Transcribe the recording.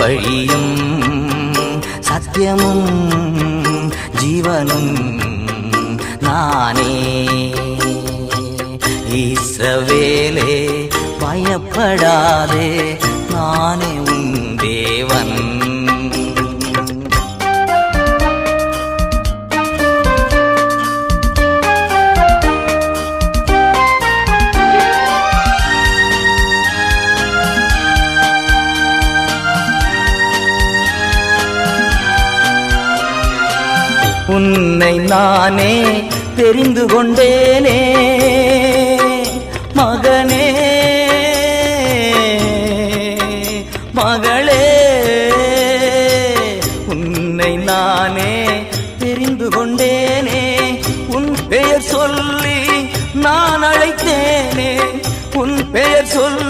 வழியும் சத்தியமும் ஜீவனும் நானே. இஸ்ரவேலே பயப்படாதே, நானே உன் தேவன். உன்னை நானே தெரிந்து கொண்டேனே மகனே மகளே. உன்னை நானே தெரிந்து கொண்டேனே, உன் பெயர் சொல்லி நான் அழைத்தேனே, உன் பெயர் சொல்லி